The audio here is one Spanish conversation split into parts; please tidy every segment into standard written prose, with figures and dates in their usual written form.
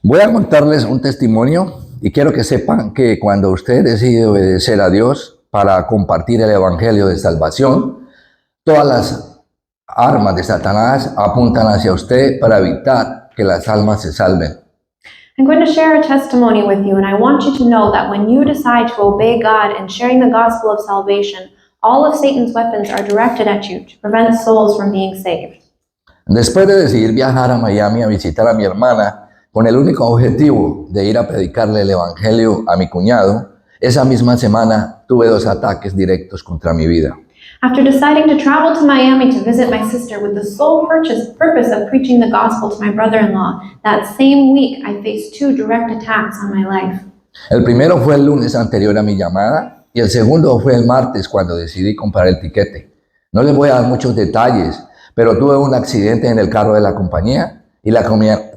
Voy a contarles un testimonio y quiero que sepan que cuando usted decide obedecer a Dios para compartir el evangelio de salvación, todas las armas de Satanás apuntan hacia usted para evitar que las almas se salven. I'm going to share a testimony with you, and I want you to know that when you decide to obey God and sharing the gospel of salvation, all of Satan's weapons are directed at you to prevent souls from being saved. Después de decidir viajar a Miami a visitar a mi hermana con el único objetivo de ir a predicarle el evangelio a mi cuñado, esa misma semana tuve 2 ataques directos contra mi vida. After deciding to travel to Miami to visit my sister with the sole purpose of preaching the gospel to my brother-in-law, that same week I faced 2 direct attacks on my life. El primero fue el lunes anterior a mi llamada y el segundo fue el martes cuando decidí comprar el tiquete. No les voy a dar muchos detalles, pero tuve un accidente en el carro de la compañía y la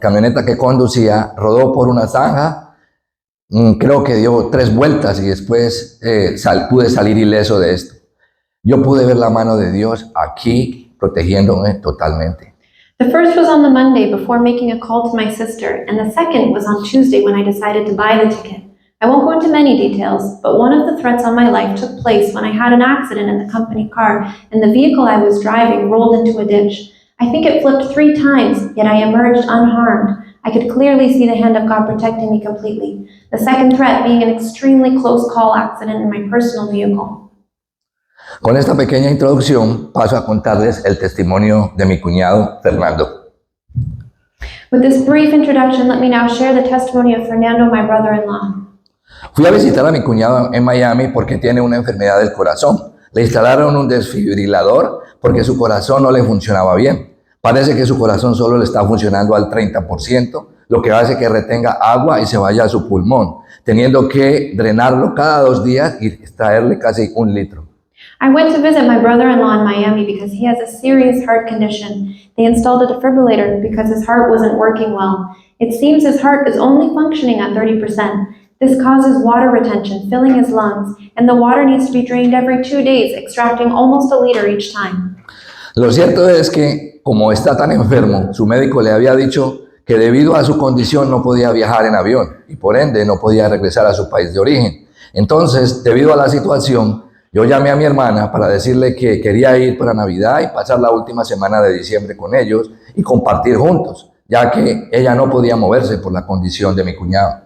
camioneta que conducía rodó por una zanja. Creo que dio 3 vueltas y después pude salir ileso de esto. Yo pude ver la mano de Dios aquí protegiéndome totalmente. The first was on the Monday before making a call to my sister, and the second was on Tuesday when I decided to buy the ticket. I won't go into many details, but one of the threats on my life took place when I had an accident in the company car and the vehicle I was driving rolled into a ditch. I think it flipped 3 times, yet I emerged unharmed. I could clearly see the hand of God protecting me completely. The second threat being an extremely close call accident in my personal vehicle. Con esta pequeña introducción paso a contarles el testimonio de mi cuñado Fernando. With this brief introduction, let me now share the testimony of Fernando, my brother-in-law. Fui a visitar a mi cuñado en Miami porque tiene una enfermedad del corazón. Le instalaron un desfibrilador porque su corazón no le funcionaba bien. Parece que su corazón solo le está funcionando al 30%, lo que hace que retenga agua y se vaya a su pulmón, teniendo que drenarlo cada 2 días y extraerle casi 1 litro. I went to visit my brother-in-law in Miami because he has a serious heart condition. They installed a defibrillator because his heart wasn't working well. It seems his heart is only functioning at 30%. This causes water retention, filling his lungs, and the water needs to be drained every 2 days, extracting almost a liter each time. Lo cierto es que, como está tan enfermo, su médico le había dicho que debido a su condición no podía viajar en avión y por ende no podía regresar a su país de origen. Entonces, debido a la situación, yo llamé a mi hermana para decirle que quería ir para Navidad y pasar la última semana de diciembre con ellos y compartir juntos, ya que ella no podía moverse por la condición de mi cuñado.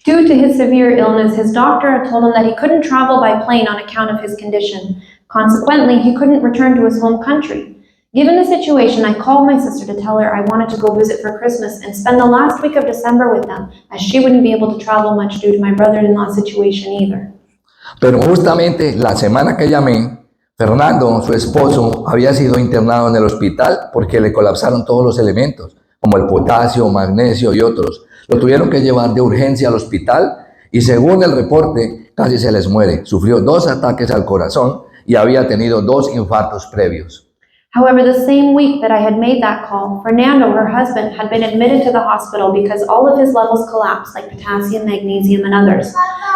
Due to his severe illness, his doctor had told him that he couldn't travel by plane on account of his condition. Consequently, he couldn't return to his home country. Given the situation, I called my sister to tell her I wanted to go visit for Christmas and spend the last week of December with them, as she wouldn't be able to travel much due to my brother-in-law's situation either. Pero justamente la semana que llamé, Fernando, su esposo, había sido internado en el hospital porque le colapsaron todos los elementos, como el potasio, magnesio y otros. Lo tuvieron que llevar de urgencia al hospital y según el reporte, casi se les muere. Sufrió 2 ataques al corazón y había tenido 2 infartos previos. However, the same week that I had made that call, Fernando, her husband, had been admitted to the hospital because all of his levels collapsed, like potassium, magnesium, and others.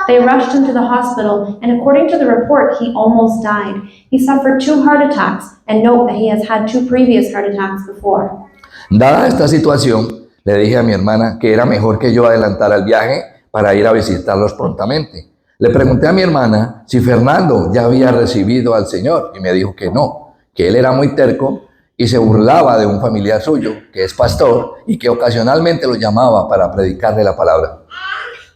They rushed him to the hospital, and according to the report, he almost died. He suffered 2 heart attacks, and note that he has had 2 previous heart attacks before. Dada esta situación, le dije a mi hermana que era mejor que yo adelantara el viaje para ir a visitarlos prontamente. Le pregunté a mi hermana si Fernando ya había recibido al Señor y me dijo que no, que él era muy terco y se burlaba de un familiar suyo que es pastor y que ocasionalmente lo llamaba para predicarle la palabra.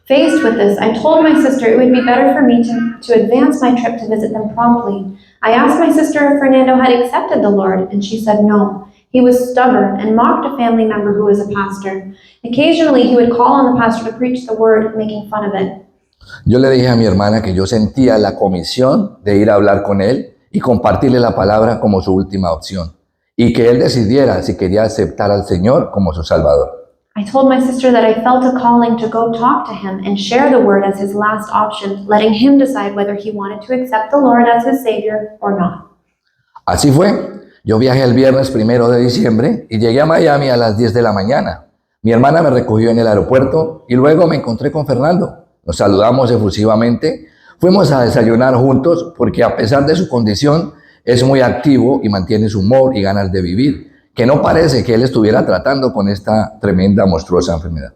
Faced with this, I told my sister it would be better for me to advance my trip to visit them promptly. I asked my sister if Fernando had accepted the Lord, and she said no. He was stubborn and mocked a family member who was a pastor. Occasionally, he would call on the pastor to preach the word, making fun of it. Yo le dije a mi hermana que yo sentía la comisión de ir a hablar con él y compartirle la palabra como su última opción, y que él decidiera si quería aceptar al Señor como su Salvador. I told my sister that I felt a calling to go talk to him and share the word as his last option, letting him decide whether he wanted to accept the Lord as his Savior or not. Así fue. Yo viajé el viernes 1 de diciembre y llegué a Miami a las 10 de la mañana. Mi hermana me recogió en el aeropuerto y luego me encontré con Fernando. Nos saludamos efusivamente. Fuimos a desayunar juntos porque a pesar de su condición es muy activo y mantiene su humor y ganas de vivir, que no parece que él estuviera tratando con esta tremenda, monstruosa enfermedad.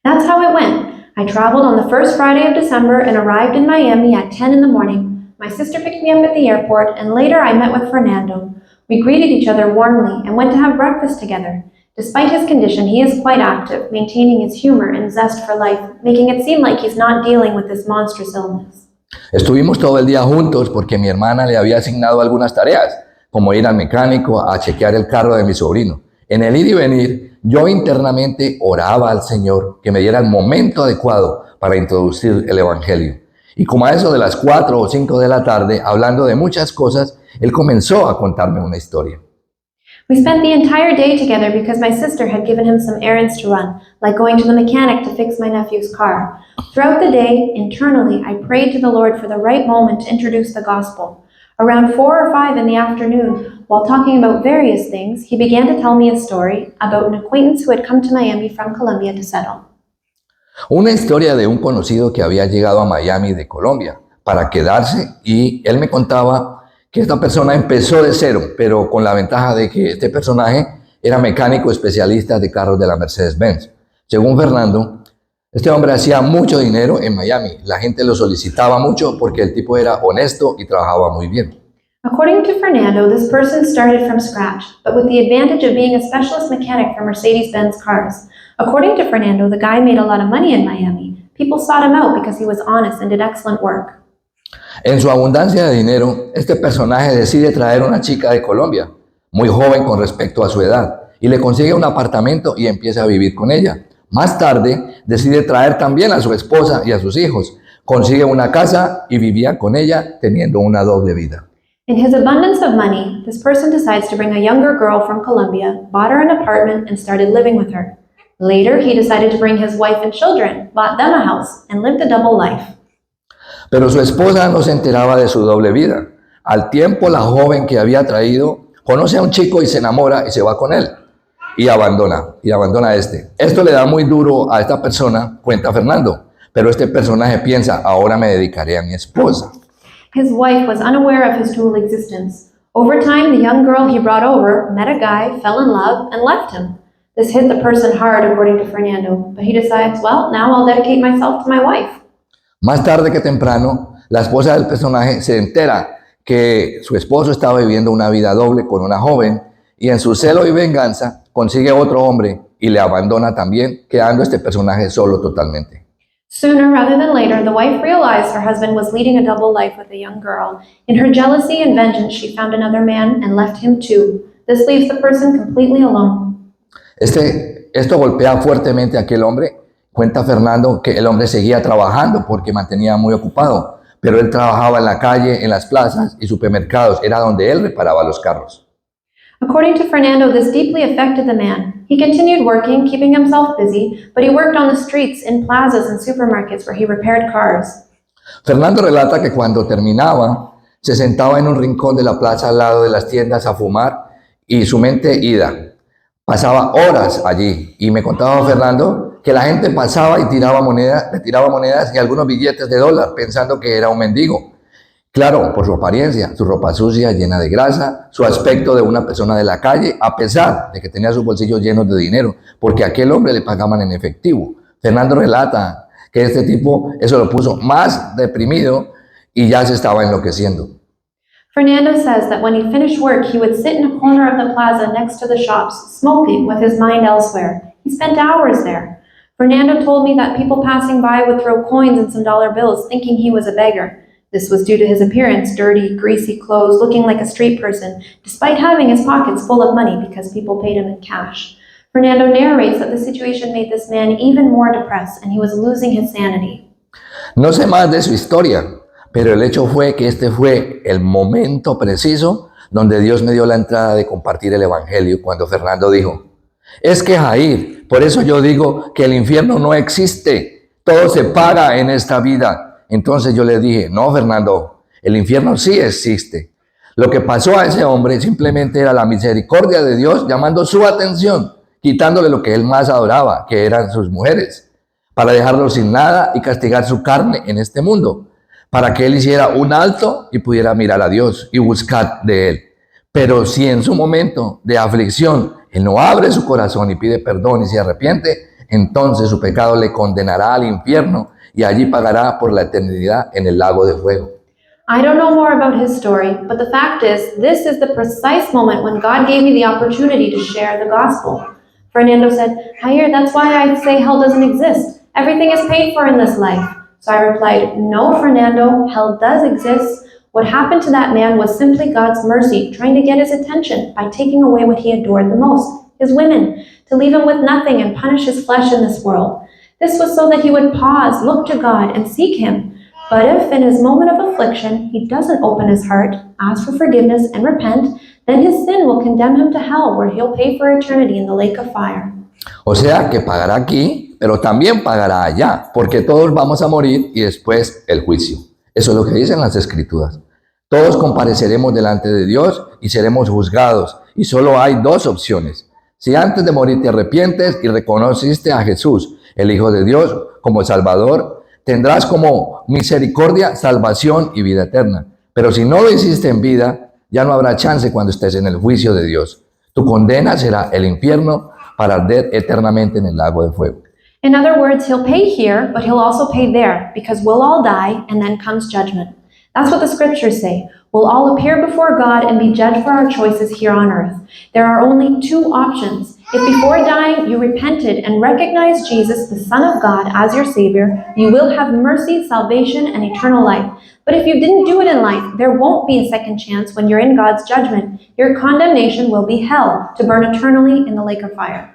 That's how it went. I traveled on the first Friday of December and arrived in Miami at 10 in the morning. My sister picked me up at the airport, and later I met with Fernando. We greeted each other warmly and went to have breakfast together. Despite his condition, he is quite active, maintaining his humor and zest for life, making it seem like he's not dealing with this monstrous illness. Estuvimos todo el día juntos porque mi hermana le había asignado algunas tareas, como ir al mecánico a chequear el carro de mi sobrino. En el ir y venir, yo internamente oraba al Señor que me diera el momento adecuado para introducir el Evangelio. Y como a eso de las 4 o 5 de la tarde, hablando de muchas cosas, él comenzó a contarme una historia. We spent the entire day together because my sister had given him some errands to run, like going to the mechanic to fix my nephew's car. Throughout the day, internally, I prayed to the Lord for the right moment to introduce the gospel. Around 4 or 5 in the afternoon, while talking about various things, he began to tell me a story about an acquaintance who had come to Miami from Colombia to settle. Una historia de un conocido que había llegado a Miami de Colombia para quedarse, y él me contaba que esta persona empezó de cero, pero con la ventaja de que este personaje era mecánico especialista de carros de la Mercedes-Benz. Según Fernando, este hombre hacía mucho dinero en Miami. La gente lo solicitaba mucho porque el tipo era honesto y trabajaba muy bien. According to Fernando, this person started from scratch, but with the advantage of being a specialist mechanic for Mercedes-Benz cars. According to Fernando, the guy made a lot of money in Miami. People sought him out because he was honest and did excellent work. En su abundancia de dinero, este personaje decide traer a una chica de Colombia, muy joven con respecto a su edad, y le consigue un apartamento y empieza a vivir con ella. Más tarde, decide traer también a su esposa y a sus hijos. Consigue una casa y vivía con ella, teniendo una doble vida. In his abundance of money, this person decides to bring a younger girl from Colombia, bought her an apartment, and started living with her. Later, he decided to bring his wife and children, bought them a house, and lived a double life. Pero su esposa no se enteraba de su doble vida. Al tiempo, la joven que había traído conoce a un chico y se enamora y se va con él. Y abandona a este. Esto le da muy duro a esta persona, cuenta Fernando. Pero este personaje piensa, ahora me dedicaré a mi esposa. His wife was unaware of his dual existence. Over time, the young girl he brought over met a guy, fell in love, and left him. This hit the person hard, according to Fernando, but he decides, well, now I'll dedicate myself to my wife. Más tarde que temprano, la esposa del personaje se entera que su esposo estaba viviendo una vida doble con una joven y en su celo y venganza consigue otro hombre y le abandona también, quedando este personaje solo totalmente. Sooner rather than later, the wife realized her husband was leading a double life with a young girl. In her jealousy and vengeance, she found another man and left him too. This leaves the person completely alone. Esto golpea fuertemente a aquel hombre. Cuenta Fernando que el hombre seguía trabajando porque mantenía muy ocupado, pero él trabajaba en la calle, en las plazas y supermercados, era donde él reparaba los carros. According to Fernando, this deeply affected the man. He continued working, keeping himself busy, but he worked on the streets, in plazas and supermarkets where he repaired cars. Fernando relata que cuando terminaba, se sentaba en un rincón de la plaza al lado de las tiendas a fumar y su mente ida. Pasaba horas allí y me contaba Fernando que la gente pasaba y le tiraba monedas y algunos billetes de dólar pensando que era un mendigo. Claro, por su apariencia, su ropa sucia, llena de grasa, su aspecto de una persona de la calle, a pesar de que tenía sus bolsillos llenos de dinero, porque a aquel hombre le pagaban en efectivo. Fernando relata que este tipo, eso lo puso más deprimido y ya se estaba enloqueciendo. Fernando says that when he finished work, he would sit in a corner of the plaza next to the shops, smoking with his mind elsewhere. He spent hours there. Fernando told me that people passing by would throw coins and some dollar bills, thinking he was a beggar. This was due to his appearance, dirty, greasy clothes, looking like a street person, despite having his pockets full of money because people paid him in cash. Fernando narrates that the situation made this man even more depressed and he was losing his sanity. No sé más de su historia, pero el hecho fue que este fue el momento preciso donde Dios me dio la entrada de compartir el Evangelio cuando Fernando dijo, es que Jair, por eso yo digo que el infierno no existe, todo se paga en esta vida. Entonces yo le dije, no Fernando, el infierno sí existe. Lo que pasó a ese hombre simplemente era la misericordia de Dios llamando su atención, quitándole lo que él más adoraba, que eran sus mujeres, para dejarlo sin nada y castigar su carne en este mundo, para que él hiciera un alto y pudiera mirar a Dios y buscar de él. Pero si en su momento de aflicción él no abre su corazón y pide perdón y se arrepiente, entonces su pecado le condenará al infierno y allí pagará por la eternidad en el lago de fuego. I don't know more about his story, but the fact is, this is the precise moment when God gave me the opportunity to share the gospel. Fernando said, Jair, that's why I say hell doesn't exist. Everything is paid for in this life. So I replied, no, Fernando, hell does exist. What happened to that man was simply God's mercy, trying to get his attention by taking away what he adored the most, his women, to leave him with nothing and punish his flesh in this world. This was so that he would pause, look to God, and seek him. But if in his moment of affliction he doesn't open his heart, ask for forgiveness, and repent, then his sin will condemn him to hell, where he'll pay for eternity in the lake of fire. O sea que pagará aquí, pero también pagará allá, porque todos vamos a morir y después el juicio. Eso es lo que dicen las Escrituras. Todos compareceremos delante de Dios y seremos juzgados, y solo hay dos opciones. Si antes de morir te arrepientes y reconociste a Jesús, el Hijo de Dios, como Salvador, tendrás como misericordia, salvación y vida eterna. Pero si no lo hiciste en vida, ya no habrá chance cuando estés en el juicio de Dios. Tu condena será el infierno para arder eternamente en el lago de fuego. In other words, he'll pay here, but he'll also pay there, because we'll all die, and then comes judgment. That's what the scriptures say. We'll all appear before God and be judged for our choices here on earth. There are only two options. If before dying you repented and recognized Jesus, the Son of God, as your Savior, you will have mercy, salvation, and eternal life. But if you didn't do it in life, there won't be a second chance when you're in God's judgment. Your condemnation will be hell, to burn eternally in the lake of fire.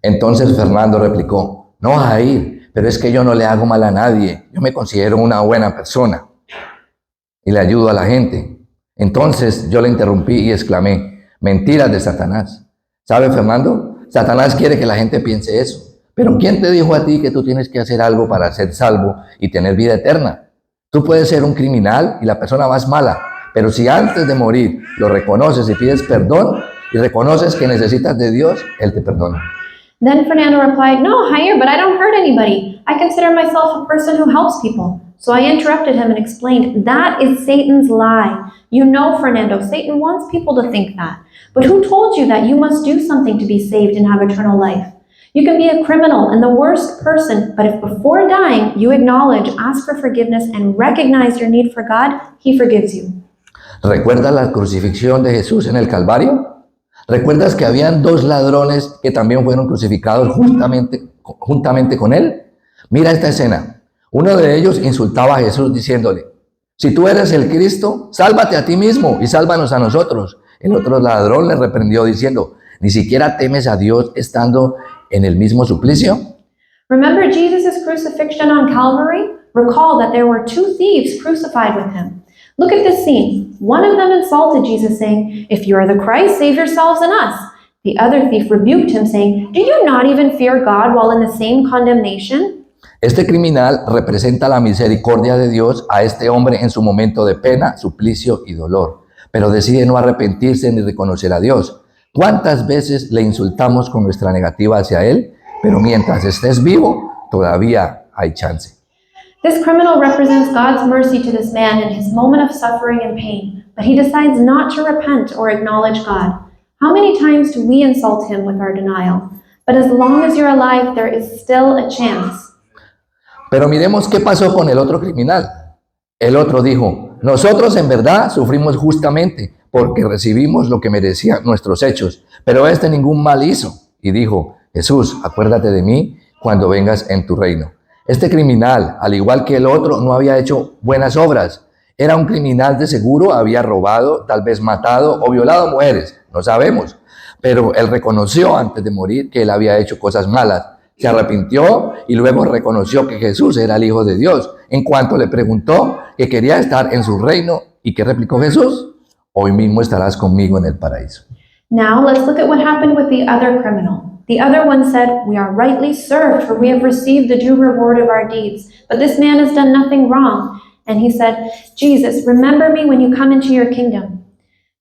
Entonces Fernando replicó, no, Jair, pero es que yo no le hago mal a nadie. Yo me considero una buena persona y le ayudo a la gente. Entonces yo le interrumpí y exclamé, mentiras de Satanás. ¿Sabe, Fernando? Satanás quiere que la gente piense eso. Pero ¿quién te dijo a ti que tú tienes que hacer algo para ser salvo y tener vida eterna? Tú puedes ser un criminal y la persona más mala, pero si antes de morir lo reconoces y pides perdón y reconoces que necesitas de Dios, Él te perdona. Then Fernando replied, no, Jair, but I don't hurt anybody. I consider myself a person who helps people. So I interrupted him and explained, that is Satan's lie. You know, Fernando, Satan wants people to think that. But who told you that you must do something to be saved and have eternal life? You can be a criminal and the worst person, but if before dying you acknowledge, ask for forgiveness, and recognize your need for God, He forgives you. ¿Recuerdas la crucifixión de Jesús en el Calvario? ¿Recuerdas que habían dos ladrones que también fueron crucificados juntamente con Él? Mira esta escena. Uno de ellos insultaba a Jesús diciéndole, si tú eres el Cristo, sálvate a ti mismo y sálvanos a nosotros. El otro ladrón le reprendió diciendo, ¿ni siquiera temes a Dios estando en el mismo suplicio? Remember Jesus' crucifixion on Calvary? Recall that there were two thieves crucified with Him. Look at this scene. One of them insulted Jesus, saying, if you are the Christ, save yourselves and us. The other thief rebuked him, saying, do you not even fear God while in the same condemnation? Este criminal representa la misericordia de Dios a este hombre en su momento de pena, suplicio y dolor, pero decide no arrepentirse ni reconocer a Dios. ¿Cuántas veces le insultamos con nuestra negativa hacia Él? Pero mientras estés vivo, todavía hay chance. This criminal represents God's mercy to this man in his moment of suffering and pain, but he decides not to repent or acknowledge God. How many times do we insult Him with our denial? But as long as you're alive, there is still a chance. Pero miremos qué pasó con el otro criminal. El otro dijo, nosotros en verdad sufrimos justamente porque recibimos lo que merecían nuestros hechos, pero este ningún mal hizo. Y dijo, Jesús, acuérdate de mí cuando vengas en tu reino. Este criminal, al igual que el otro, no había hecho buenas obras. Era un criminal de seguro, había robado, tal vez matado o violado mujeres, no sabemos. Pero él reconoció antes de morir que él había hecho cosas malas. Se arrepintió y luego reconoció que Jesús era el Hijo de Dios. En cuanto le preguntó que quería estar en su reino, ¿y qué replicó Jesús? Hoy mismo estarás conmigo en el paraíso. Now let's look at what happened with the other criminal. The other one said, we are rightly served, for we have received the due reward of our deeds. But this man has done nothing wrong. And he said, Jesus, remember me when you come into your kingdom.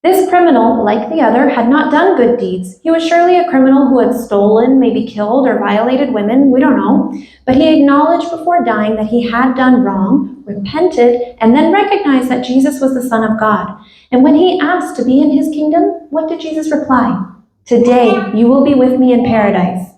This criminal, like the other, had not done good deeds. He was surely a criminal who had stolen, maybe killed, or violated women, we don't know. But he acknowledged before dying that he had done wrong, repented, and then recognized that Jesus was the Son of God. And when he asked to be in His kingdom, what did Jesus reply? Today you will be with me in paradise.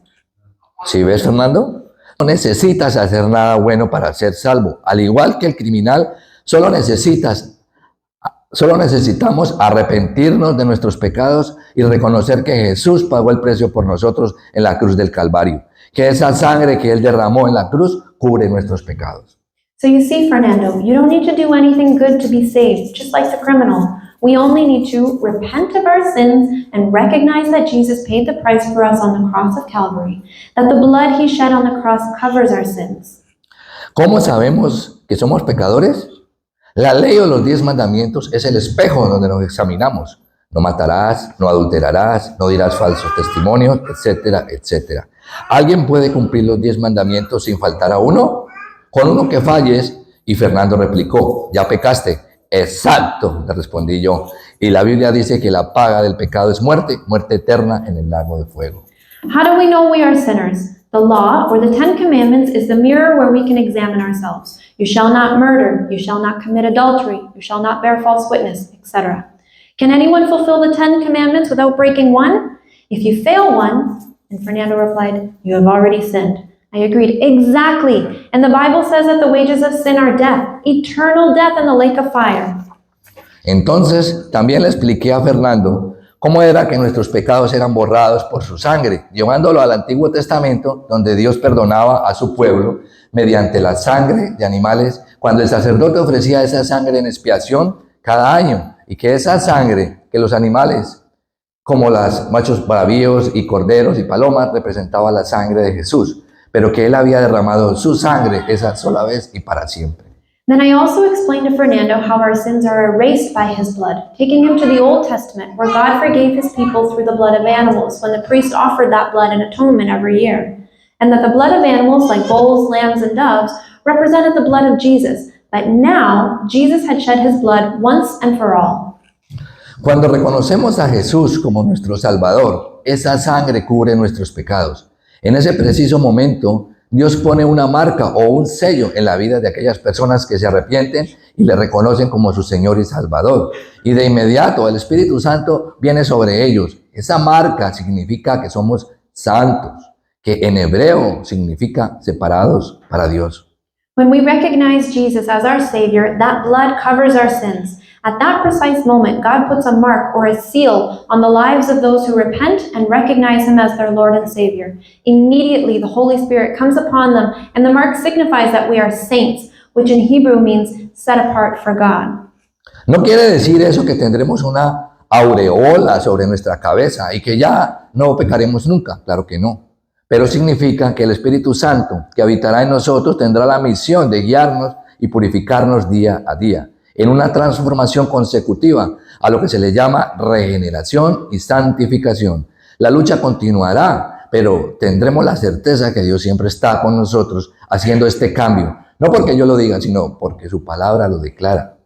¿Sí ves, Fernando? No necesitas hacer nada bueno para ser salvo. Al igual que el criminal, solo necesitamos arrepentirnos de nuestros pecados y reconocer que Jesús pagó el precio por nosotros en la cruz del Calvario. Que esa sangre que Él derramó en la cruz cubre nuestros pecados. So you see, Fernando, you don't need to do anything good to be saved, just like the criminal. We only need to repent of our sins and recognize that Jesus paid the price for us on the cross of Calvary, that the blood He shed on the cross covers our sins. ¿Cómo sabemos que somos pecadores? La ley o los 10 mandamientos es el espejo donde nos examinamos. No matarás, no adulterarás, no dirás falsos testimonios, etcétera, etcétera. ¿Alguien puede cumplir los 10 mandamientos sin faltar a uno? Con uno que falles. Y Fernando replicó, ¿ya pecaste? Exacto, le respondí yo. Y la Biblia dice que la paga del pecado es muerte, muerte eterna en el lago de fuego. How do we know we are sinners? The law, or the 10 Commandments, is the mirror where we can examine ourselves. You shall not murder, you shall not commit adultery, you shall not bear false witness, etc. Can anyone fulfill the 10 Commandments without breaking one? If you fail one, and Fernando replied, you have already sinned. I agreed, exactly. And the Bible says that the wages of sin are death, eternal death in the lake of fire. Entonces, también le expliqué a Fernando cómo era que nuestros pecados eran borrados por su sangre, llevándolo al Antiguo Testamento, donde Dios perdonaba a su pueblo mediante la sangre de animales, cuando el sacerdote ofrecía esa sangre en expiación cada año, y que esa sangre, que los animales, como los machos bravíos y corderos y palomas, representaba la sangre de Jesús, pero que Él había derramado su sangre esa sola vez y para siempre. Then I also explained to Fernando how our sins are erased by His blood, taking him to the Old Testament, where God forgave His people through the blood of animals when the priest offered that blood in atonement every year, and that the blood of animals like bulls, lambs, and doves represented the blood of Jesus, but now Jesus had shed His blood once and for all. Cuando reconocemos a Jesús como nuestro Salvador, esa sangre cubre nuestros pecados. En ese preciso momento, Dios pone una marca o un sello en la vida de aquellas personas que se arrepienten y le reconocen como su Señor y Salvador. Y de inmediato el Espíritu Santo viene sobre ellos. Esa marca significa que somos santos, que en hebreo significa separados para Dios. When we recognize Jesus as our Savior, that blood covers our sins. At that precise moment, God puts a mark or a seal on the lives of those who repent and recognize Him as their Lord and Savior. Immediately, the Holy Spirit comes upon them, and the mark signifies that we are saints, which in Hebrew means set apart for God. No quiere decir eso que tendremos una aureola sobre nuestra cabeza y que ya no pecaremos nunca, claro que no. Pero significa que el Espíritu Santo que habitará en nosotros tendrá la misión de guiarnos y purificarnos día a día, en una transformación consecutiva a lo que se le llama regeneración y santificación. La lucha continuará, pero tendremos la certeza que Dios siempre está con nosotros haciendo este cambio, no porque yo lo diga, sino porque su palabra lo declara.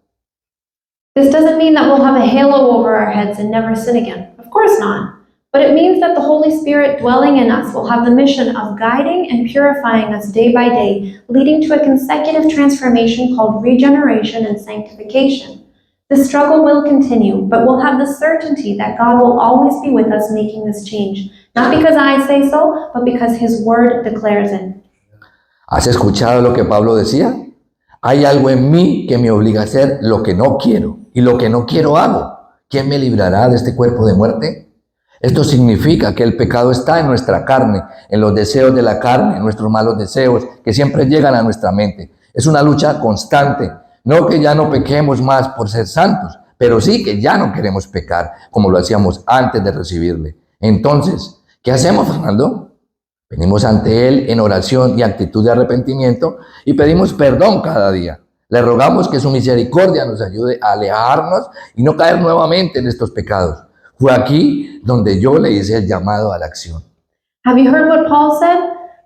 This doesn't mean that we'll have a halo over our heads and never sin again. Of course not. But it means that the Holy Spirit dwelling in us will have the mission of guiding and purifying us day by day, leading to a consecutive transformation called regeneration and sanctification. The struggle will continue, but we'll have the certainty that God will always be with us making this change, not because I say so, but because His Word declares it. ¿Has escuchado lo que Pablo decía? Hay algo en mí que me obliga a hacer lo que no quiero, y lo que no quiero hago. ¿Quién me librará de este cuerpo de muerte? Esto significa que el pecado está en nuestra carne, en los deseos de la carne, en nuestros malos deseos que siempre llegan a nuestra mente. Es una lucha constante, no que ya no pequemos más por ser santos, pero sí que ya no queremos pecar como lo hacíamos antes de recibirle. Entonces, ¿qué hacemos, Fernando? Venimos ante Él en oración y actitud de arrepentimiento y pedimos perdón cada día. Le rogamos que su misericordia nos ayude a alejarnos y no caer nuevamente en estos pecados. Fue aquí donde yo le hice el llamado a la acción. Have you heard what Paul said?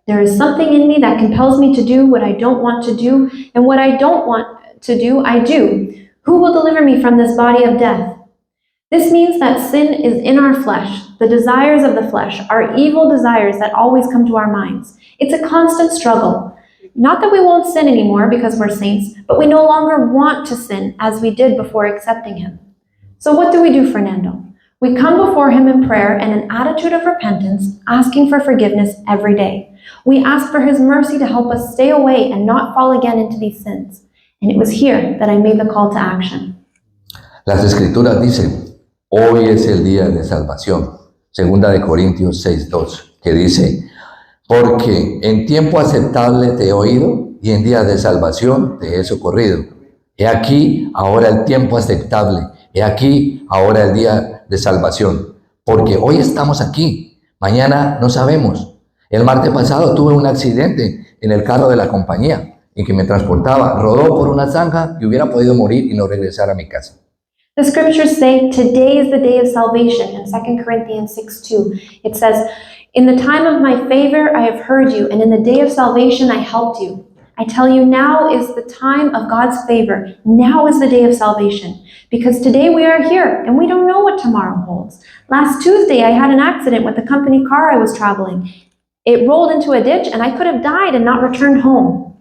There is something in me that compels me to do what I don't want to do, and what I don't want to do, I do. Who will deliver me from this body of death? This means that sin is in our flesh. The desires of the flesh are evil desires that always come to our minds. It's a constant struggle. Not that we won't sin anymore because we're saints, but we no longer want to sin as we did before accepting Him. So what do, Fernando? We come before Him in prayer and an attitude of repentance, asking for forgiveness every day. We ask for His mercy to help us stay away and not fall again into these sins. And it was here that I made the call to action. Las Escrituras dicen, hoy es el día de salvación. Segunda de Corintios 6:2, que dice, porque en tiempo aceptable te he oído y en día de salvación te he socorrido. He aquí ahora el tiempo aceptable, he aquí ahora el día de salvación. Porque hoy estamos aquí, mañana no sabemos. El martes pasado tuve un accidente en el carro de la compañía en que me transportaba, rodó por una zanja y hubiera podido morir y no regresar a mi casa. The scriptures say today is the day of salvation in 2 Corinthians 6:2. It says, in the time of my favor I have heard you, and in the day of salvation I helped you. I tell you, now is the time of God's favor. Now is the day of salvation. Because today we are here, and we don't know what tomorrow holds. Last Tuesday I had an accident with the company car I was traveling. It rolled into a ditch, and I could have died and not returned home.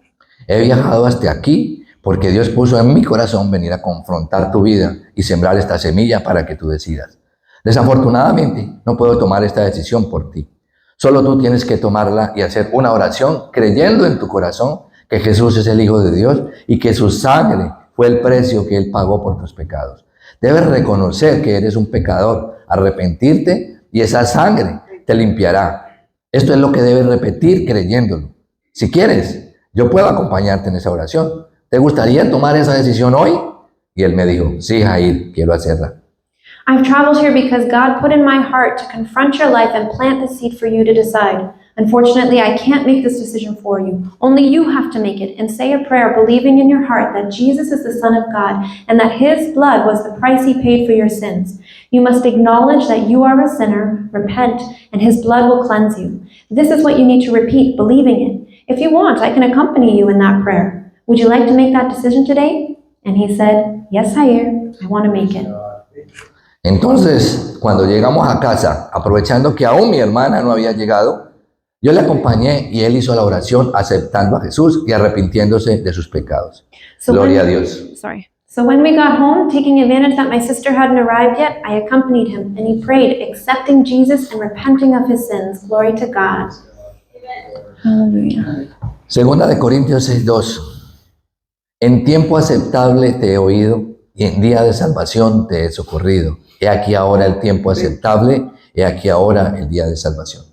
He viajado hasta aquí porque Dios puso en mi corazón venir a confrontar tu vida y sembrar esta semilla para que tú decidas. Desafortunadamente, no puedo tomar esta decisión por ti. Solo tú tienes que tomarla y hacer una oración creyendo en tu corazón que Jesús es el Hijo de Dios y que su sangre fue el precio que Él pagó por tus pecados. Debes reconocer que eres un pecador, arrepentirte y esa sangre te limpiará. Esto es lo que debes repetir creyéndolo. Si quieres, yo puedo acompañarte en esa oración. ¿Te gustaría tomar esa decisión hoy? Y él me dijo, sí, Jair, quiero hacerla. I've traveled here because God put in my heart to confront your life and plant the seed for you to decide. Unfortunately, I can't make this decision for you. Only you have to make it and say a prayer believing in your heart that Jesus is the Son of God and that His blood was the price He paid for your sins. You must acknowledge that you are a sinner, repent, and His blood will cleanse you. This is what you need to repeat, believing it. If you want, I can accompany you in that prayer. Would you like to make that decision today? And he said, yes, Jair, I want to make it. Entonces, cuando llegamos a casa, aprovechando que aún mi hermana no había llegado, yo le acompañé y él hizo la oración aceptando a Jesús y arrepintiéndose de sus pecados. Gloria a Dios. So when we got home, taking advantage that my sister hadn't arrived yet, I accompanied him and he prayed, accepting Jesus and repenting of his sins. Glory to God. Hallelujah. Segunda de Corintios 6:2. En tiempo aceptable te he oído y en día de salvación te he socorrido. He aquí ahora el tiempo aceptable, he aquí ahora el día de salvación.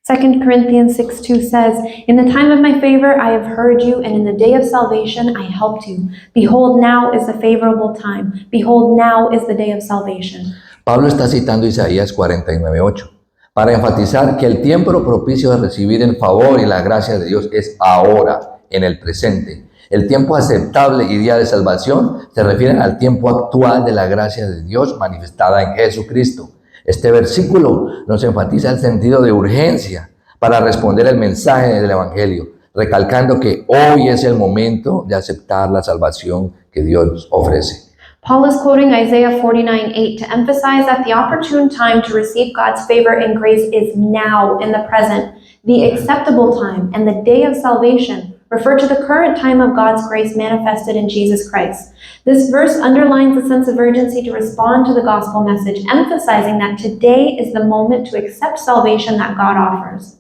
2 Corinthians 6:2 says, in the time of my favor I have heard you, and in the day of salvation I helped you. Behold, now is the favorable time. Behold, now is the day of salvation. Pablo está citando Isaías 49:8 para enfatizar que el tiempo propicio de recibir el favor y la gracia de Dios es ahora, en el presente. El tiempo aceptable y día de salvación se refieren al tiempo actual de la gracia de Dios manifestada en Jesucristo. Este versículo nos enfatiza el sentido de urgencia para responder el mensaje del Evangelio, recalcando que hoy es el momento de aceptar la salvación que Dios ofrece. Paul is quoting Isaiah 49:8 to emphasize that the opportune time to receive God's favor and grace is now, in the present. The acceptable time and the day of salvation refer to the current time of God's grace manifested in Jesus Christ. This verse underlines the sense of urgency to respond to the gospel message, emphasizing that today is the moment to accept salvation that God offers.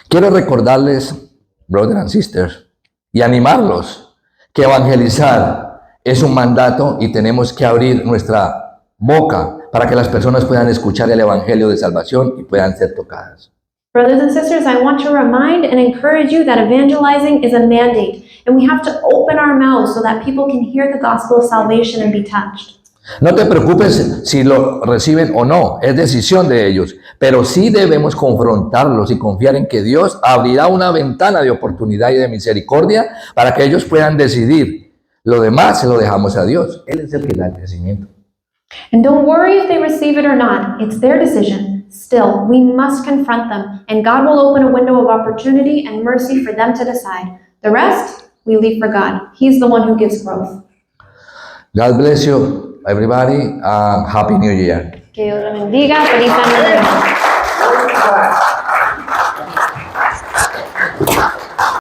Quiero recordarles, brothers and sisters, y animarlos que evangelizar es un mandato y tenemos que abrir nuestra boca para que las personas puedan escuchar el evangelio de salvación y puedan ser tocadas. Brothers and sisters, I want to remind and encourage you that evangelizing is a mandate, and we have to open our mouths so that people can hear the gospel of salvation and be touched. No te preocupes si lo reciben o no, es decisión de ellos, pero sí debemos confrontarlos y confiar en que Dios abrirá una ventana de oportunidad y de misericordia para que ellos puedan decidir. Lo demás se lo dejamos a Dios, Él es el que da el crecimiento. And don't worry if they receive it or not, it's their decision. Still, we must confront them, and God will open a window of opportunity and mercy for them to decide. The rest, we leave for God. He's the one who gives growth. God bless you, everybody. Happy New Year. Que Dios los bendiga. Feliz año nuevo.